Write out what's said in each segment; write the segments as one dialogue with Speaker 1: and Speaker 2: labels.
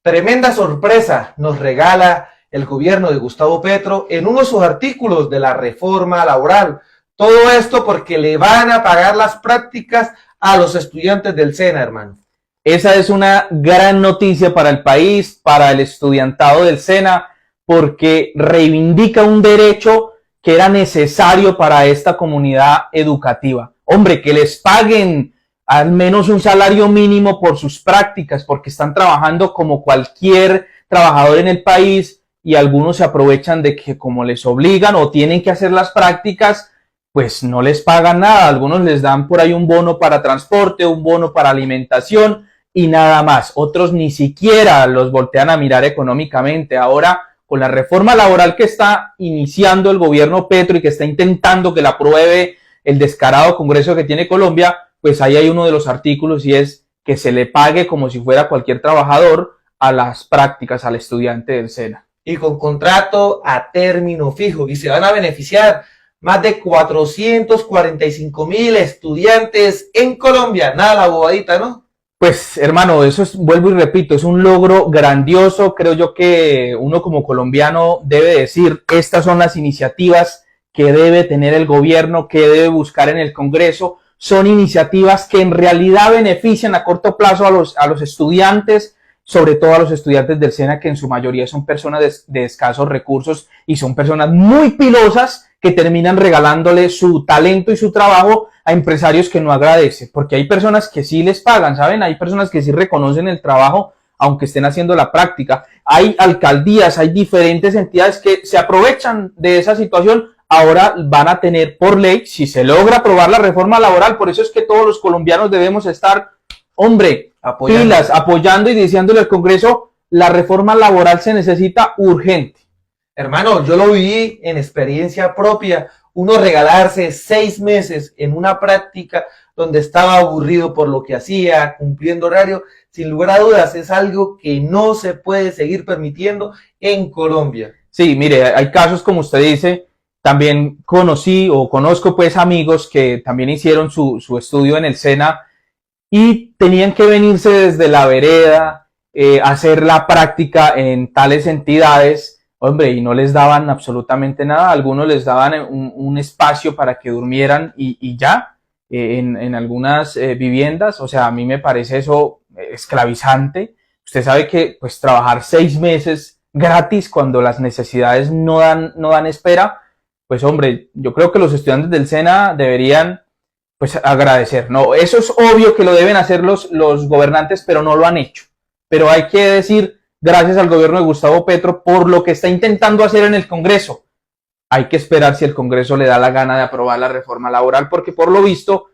Speaker 1: Tremenda sorpresa nos regala el gobierno de Gustavo Petro en uno de sus artículos de la reforma laboral. Todo esto porque le van a pagar las prácticas a los estudiantes del SENA, hermano.
Speaker 2: Esa es una gran noticia para el país, para el estudiantado del SENA, porque reivindica un derecho que era necesario para esta comunidad educativa. Hombre, que les paguen al menos un salario mínimo por sus prácticas, porque están trabajando como cualquier trabajador en el país y algunos se aprovechan de que como les obligan o tienen que hacer las prácticas, pues no les pagan nada. Algunos les dan por ahí un bono para transporte, un bono para alimentación y nada más. Otros ni siquiera los voltean a mirar económicamente. Ahora, con la reforma laboral que está iniciando el gobierno Petro y que está intentando que la apruebe el descarado Congreso que tiene Colombia, pues ahí hay uno de los artículos y es que se le pague como si fuera cualquier trabajador a las prácticas, al estudiante del SENA.
Speaker 1: Y con contrato a término fijo. Y se van a beneficiar más de 445,000 estudiantes en Colombia. Nada la bobadita, ¿no?
Speaker 2: Pues hermano, eso es, vuelvo y repito, es un logro grandioso. Creo yo que uno como colombiano debe decir, estas son las iniciativas que debe tener el gobierno, que debe buscar en el Congreso. Son iniciativas que en realidad benefician a corto plazo a los estudiantes, sobre todo a los estudiantes del SENA, que en su mayoría son personas de escasos recursos y son personas muy pilosas que terminan regalándole su talento y su trabajo a empresarios que no agradecen, porque hay personas que sí les pagan, ¿saben? Hay personas que sí reconocen el trabajo aunque estén haciendo la práctica. Hay alcaldías, hay diferentes entidades que se aprovechan de esa situación. Ahora van a tener por ley, si se logra aprobar la reforma laboral, por eso es que todos los colombianos debemos estar, hombre, pilas, apoyando y diciéndole al Congreso, la reforma laboral se necesita urgente.
Speaker 1: Hermano, yo lo viví en experiencia propia, uno regalarse 6 meses en una práctica donde estaba aburrido por lo que hacía, cumpliendo horario, sin lugar a dudas, es algo que no se puede seguir permitiendo en Colombia.
Speaker 2: Sí, mire, hay casos como usted dice. También conozco pues amigos que también hicieron su estudio en el SENA y tenían que venirse desde la vereda, hacer la práctica en tales entidades, hombre, y no les daban absolutamente nada. Algunos les daban un espacio para que durmieran y ya, en algunas viviendas. O sea, a mí me parece eso esclavizante. Usted sabe que pues trabajar 6 meses gratis cuando las necesidades no dan espera. Pues hombre, yo creo que los estudiantes del SENA deberían pues agradecer, ¿no? Eso es obvio que lo deben hacer los gobernantes, pero no lo han hecho. Pero hay que decir gracias al gobierno de Gustavo Petro por lo que está intentando hacer en el Congreso. Hay que esperar si el Congreso le da la gana de aprobar la reforma laboral, porque por lo visto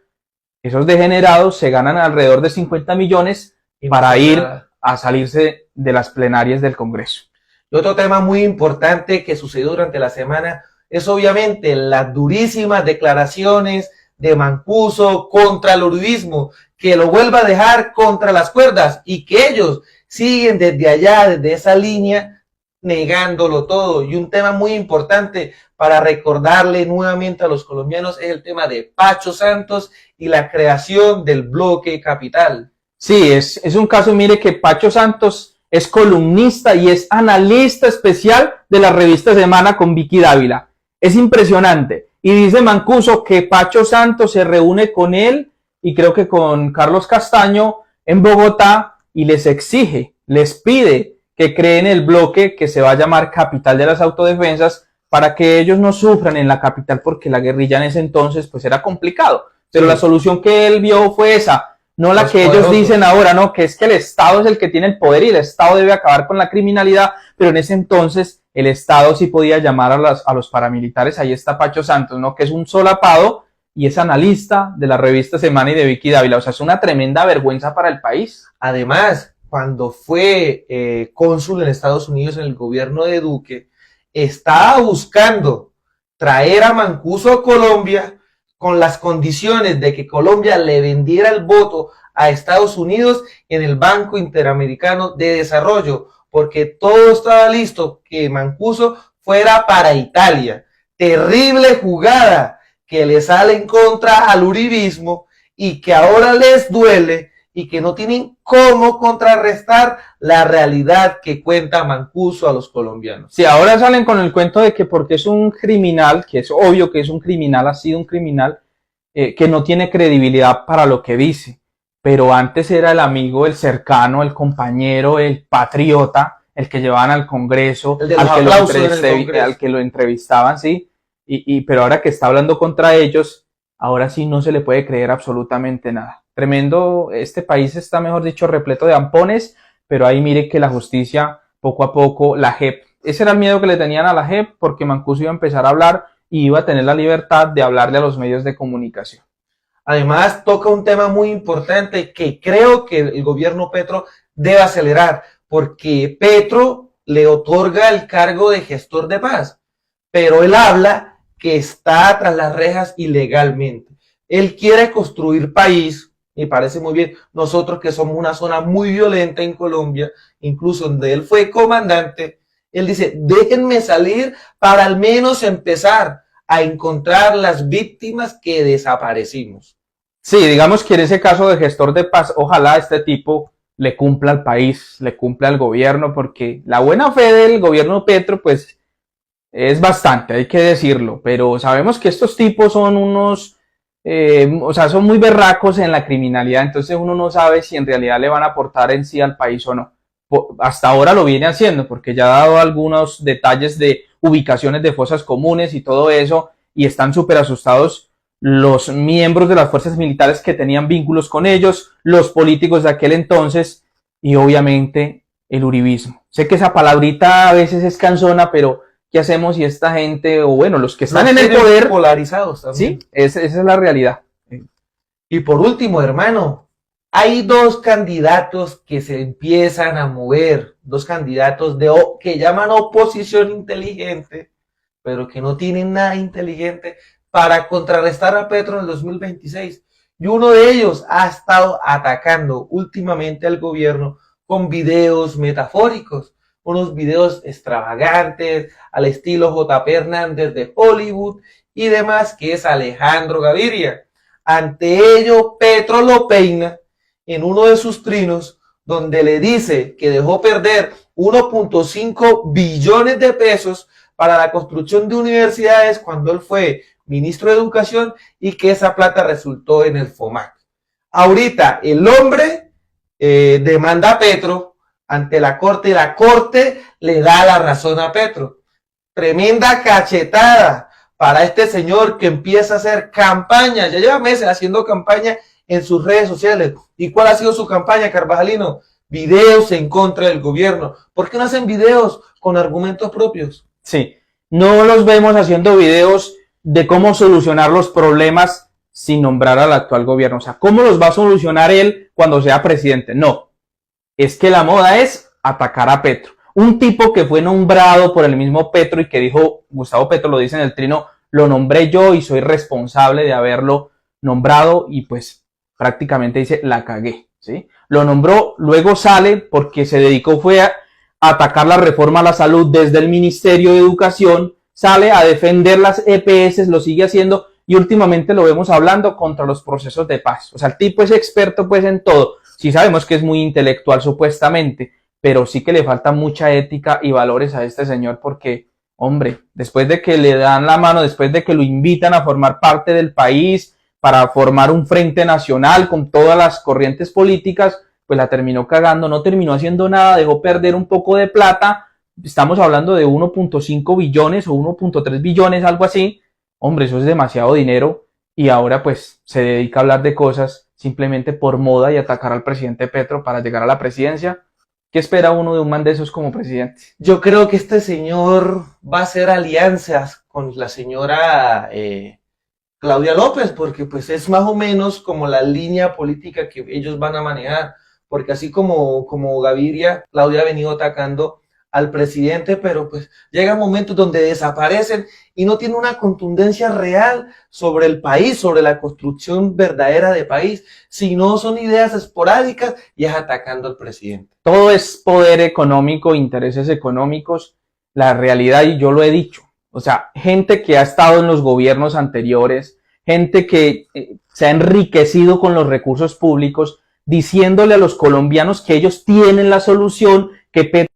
Speaker 2: esos degenerados se ganan alrededor de 50 millones para ir a salirse de las plenarias del Congreso.
Speaker 1: Y otro tema muy importante que sucedió durante la semana es obviamente las durísimas declaraciones de Mancuso contra el uribismo, que lo vuelva a dejar contra las cuerdas y que ellos siguen desde allá, desde esa línea, negándolo todo. Y un tema muy importante para recordarle nuevamente a los colombianos es el tema de Pacho Santos y la creación del bloque capital.
Speaker 2: Sí, es un caso, mire, que Pacho Santos es columnista y es analista especial de la revista Semana con Vicky Dávila. Es impresionante. Y dice Mancuso que Pacho Santos se reúne con él y creo que con Carlos Castaño en Bogotá y les exige, les pide que creen el bloque que se va a llamar Capital de las Autodefensas para que ellos no sufran en la capital, porque la guerrilla en ese entonces pues era complicado. Pero sí, la solución que él vio fue esa, no la que ellos dicen ahora, no, que es que el Estado es el que tiene el poder y el Estado debe acabar con la criminalidad, pero en ese entonces el Estado sí podía llamar a los paramilitares. Ahí está Pacho Santos, ¿no? Que es un solapado y es analista de la revista Semana y de Vicky Dávila. O sea, es una tremenda vergüenza para el país.
Speaker 1: Además, cuando fue cónsul en Estados Unidos en el gobierno de Duque, estaba buscando traer a Mancuso a Colombia con las condiciones de que Colombia le vendiera el voto a Estados Unidos en el Banco Interamericano de Desarrollo, porque todo estaba listo, que Mancuso fuera para Italia. Terrible jugada que le sale en contra al uribismo y que ahora les duele y que no tienen cómo contrarrestar la realidad que cuenta Mancuso a los colombianos.
Speaker 2: Sí, ahora salen con el cuento de que porque es un criminal, que es obvio que es un criminal, ha sido un criminal, que no tiene credibilidad para lo que dice, pero antes era el amigo, el cercano, el compañero, el patriota, el que llevaban al Congreso, al que lo entrevistaban, sí, pero ahora que está hablando contra ellos, ahora sí no se le puede creer absolutamente nada. Tremendo, este país está, mejor dicho, repleto de ampones, pero ahí mire que la justicia, poco a poco, la JEP, ese era el miedo que le tenían a la JEP, porque Mancuso iba a empezar a hablar y iba a tener la libertad de hablarle a los medios de comunicación.
Speaker 1: Además, toca un tema muy importante que creo que el gobierno Petro debe acelerar, porque Petro le otorga el cargo de gestor de paz, pero él habla que está tras las rejas ilegalmente. Él quiere construir país, me parece muy bien, nosotros que somos una zona muy violenta en Colombia, incluso donde él fue comandante, él dice, déjenme salir para al menos empezar a encontrar las víctimas que desaparecimos.
Speaker 2: Sí, digamos que en ese caso de gestor de paz, ojalá este tipo le cumpla al país, le cumpla al gobierno, porque la buena fe del gobierno Petro, pues, es bastante, hay que decirlo, pero sabemos que estos tipos son unos, son muy berracos en la criminalidad, entonces uno no sabe si en realidad le van a aportar en sí al país o no. Hasta ahora lo viene haciendo, porque ya ha dado algunos detalles de ubicaciones de fosas comunes y todo eso, y están súper asustados los miembros de las fuerzas militares que tenían vínculos con ellos, los políticos de aquel entonces, y obviamente el uribismo. Sé que esa palabrita a veces es cansona, pero ¿qué hacemos si esta gente, o bueno, los que están en el poder,
Speaker 1: polarizados también?
Speaker 2: Sí, esa es la realidad.
Speaker 1: Y por último, hermano, hay dos candidatos que se empiezan a mover, dos candidatos que llaman oposición inteligente, pero que no tienen nada inteligente para contrarrestar a Petro en el 2026. Y uno de ellos ha estado atacando últimamente al gobierno con videos metafóricos, unos videos extravagantes al estilo J.P. Hernández de Hollywood y demás, que es Alejandro Gaviria. Ante ello, Petro lo peina en uno de sus trinos, donde le dice que dejó perder 1.5 billones de pesos para la construcción de universidades cuando él fue ministro de Educación y que esa plata resultó en el FOMAC. Ahorita el hombre demanda a Petro ante la corte y la corte le da la razón a Petro. Tremenda cachetada para este señor que empieza a hacer campaña, ya lleva meses haciendo campaña en sus redes sociales. ¿Y cuál ha sido su campaña, Carvajalino? Videos en contra del gobierno. ¿Por qué no hacen videos con argumentos propios?
Speaker 2: Sí, no los vemos haciendo videos de cómo solucionar los problemas sin nombrar al actual gobierno. O sea, ¿cómo los va a solucionar él cuando sea presidente? No, es que la moda es atacar a Petro. Un tipo que fue nombrado por el mismo Petro y que dijo, Gustavo Petro lo dice en el trino, lo nombré yo y soy responsable de haberlo nombrado, y pues prácticamente dice, la cagué, ¿sí? Lo nombró, luego sale porque se dedicó fue a atacar la reforma a la salud desde el Ministerio de Educación, sale a defender las EPS, lo sigue haciendo, y últimamente lo vemos hablando contra los procesos de paz. O sea, el tipo es experto pues en todo. Sí sabemos que es muy intelectual supuestamente, pero sí que le falta mucha ética y valores a este señor, porque, hombre, después de que le dan la mano, después de que lo invitan a formar parte del país para formar un frente nacional con todas las corrientes políticas, pues la terminó cagando, no terminó haciendo nada, dejó perder un poco de plata. Estamos hablando de 1.5 billones o 1.3 billones, algo así. Hombre, eso es demasiado dinero, y ahora pues se dedica a hablar de cosas simplemente por moda y atacar al presidente Petro para llegar a la presidencia. ¿Qué espera uno de un man de esos como presidente?
Speaker 1: Yo creo que este señor va a hacer alianzas con la señora Claudia López, porque pues es más o menos como la línea política que ellos van a manejar, porque así como Gaviria, Claudia ha venido atacando al presidente, pero pues llegan momentos donde desaparecen y no tiene una contundencia real sobre el país, sobre la construcción verdadera de país, sino son ideas esporádicas y es atacando al presidente.
Speaker 2: Todo es poder económico, intereses económicos, la realidad, y yo lo he dicho, o sea, gente que ha estado en los gobiernos anteriores, gente que se ha enriquecido con los recursos públicos, diciéndole a los colombianos que ellos tienen la solución, que Petro